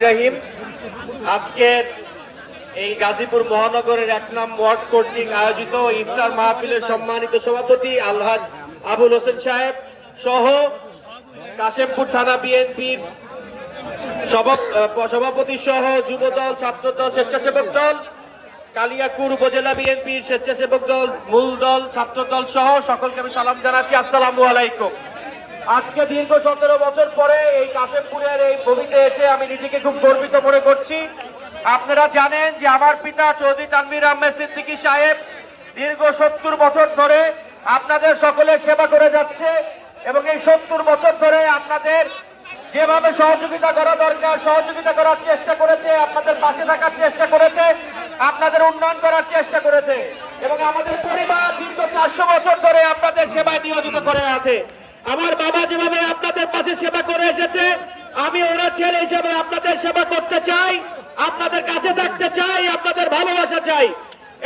রাহিম আজকের এই গাজীপুর মহানগরের ১ নং ওয়ার্ড কর্তৃক আয়োজিত ইফতার মাহফিলের সম্মানিত সভাপতি আলহাজ আবুল হোসেন সাহেব সহ কাশেমপুর থানা বিএনপির সভাপতি সহ যুবদল, ছাত্রদল, স্বেচ্ছাসেবক দল, কালিয়াকুর উপজেলা বিএনপির স্বেচ্ছাসেবক দল, মূল দল, ছাত্রদল সহ সকলকে আমি সালাম জানাচ্ছি। আসসালামু আলাইকুম। আজকে দীর্ঘ ১৭ বছর পরে এই কাশেমপুরের এই ভূমিতে এসে আমি নিজেকে খুব গর্বিত মনে করছি। আপনারা জানেন যে আমার পিতা চৌধুরী তানভীর আহমেদ সিদ্দিকী সাহেব দীর্ঘ ৭০ বছর ধরে আপনাদের সকলের সেবা করে যাচ্ছে এবং এই ৭০ বছর ধরে আপনাদের যেভাবে সহযোগিতা করা দরকার সহযোগিতা করার চেষ্টা করেছে, আপনাদের পাশে থাকার চেষ্টা করেছে, আপনাদের উন্নয়ন করার চেষ্টা করেছে এবং আমাদের পরিবার দীর্ঘ ৪০০ বছর ধরে আপনাদের সেবায় নিয়োজিত করে আছে। আমার বাবা যেভাবে আপনাদের পাশে সেবা করে এসেছে, আমি ওনার ছেলে হিসেবে আপনাদের সেবা করতে চাই, আপনাদের কাছে থাকতে চাই, আপনাদের ভালোবাসা চাই।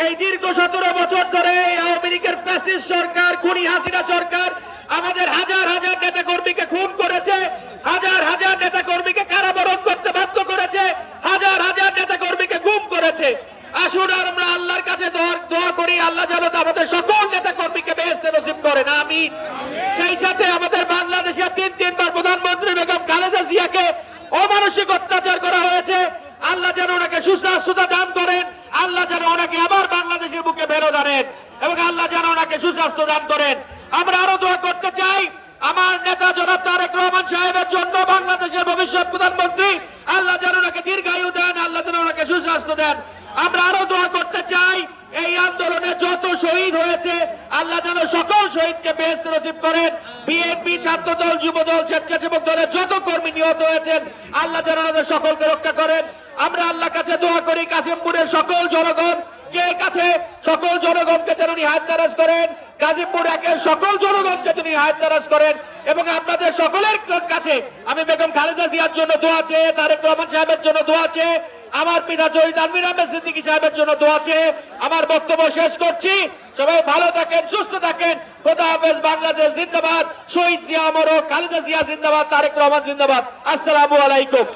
এই দীর্ঘ ১৭ বছর ধরে আওয়ামী লীগের ফ্যাসিস্ট সরকার, খুনি হাসিনা সরকার আমাদের হাজার হাজার নেতা কর্মীকে খুন করেছে, হাজার হাজার নেতা কর্মীকে কারাবরণ করতে বাধ্য করেছে, হাজার হাজার নেতা কর্মীকে গুম করেছে। আসুন আমরা আল্লাহর কাছে দোয়া করি, আল্লাহ যেন আমাদের সকল নেতা কর্মীকে বেহেশতে নসিব করেন, আমিন। সেই সাথে আমাদের বাংলাদেশের তিনবার প্রধানমন্ত্রী বেগম খালেদা জিয়াকে অমানসিক অত্যাচার করা হয়েছে, আল্লাহ যেন ওনাকে সুস্বাস্থ্যতা দান করেন, আল্লাহ যেন ওনাকে আবার বাংলাদেশের বুকে বেরো দাঁড়েন এবং আল্লাহ যেন ওনাকে সুস্বাস্থ্য দান করেন। আমরা আরো দোয়া করতে চাই আমার নেতা জনাব তারেক রহমান সাহেবের জন্য, বাংলাদেশের ভবিষ্যৎ প্রধানমন্ত্রী, আল্লাহ যেন ওনাকে দীর্ঘায়ু দেন, আল্লাহ যেন ওনাকে সুস্বাস্থ্য দেন। আমরা আরো দোয়া করতে চাই এই আন্দোলনে যত শহীদ হয়েছে আল্লাহ যেন সকল শহীদকে বেহেশত নসিব করেন। বিএনপি, ছাত্রদল, যুবদল, স্বেচ্ছাসেবক দলের যত কর্মী নিহত হয়েছেন আল্লাহ যেন ওনাদের সকলকে রক্ষা করেন। আমরা আল্লাহর কাছে দোয়া করি কাশিমপুরের সকল জনগণ কাছে সকল জনগণকে যেন হায়াত দারাজ করেন, গাজীপুর একের সকল জনগণকে তিনি হায়াত দারাজ করেন এবং আপনাদের সকলের কাছে আমি বেগম খালেদা জিয়ার জন্য দোয়া চেয়ে, তারেক রহমান সাহেবের জন্য দোয়া চেয়ে, আমার পিতা চৌধুরী তানভীর আহমেদ সিদ্দিকী সাহেবের জন্য দোয়া চেয়ে আমার বক্তব্য শেষ করছি। সবাই ভালো থাকেন, সুস্থ থাকেন। খোদা হাফেজ। বাংলাদেশ জিন্দাবাদ। শহীদ জিয়া অমর হোক। খালেদা জিয়া জিন্দাবাদ। তারেক রহমান জিন্দাবাদ। আসসালামু আলাইকুম।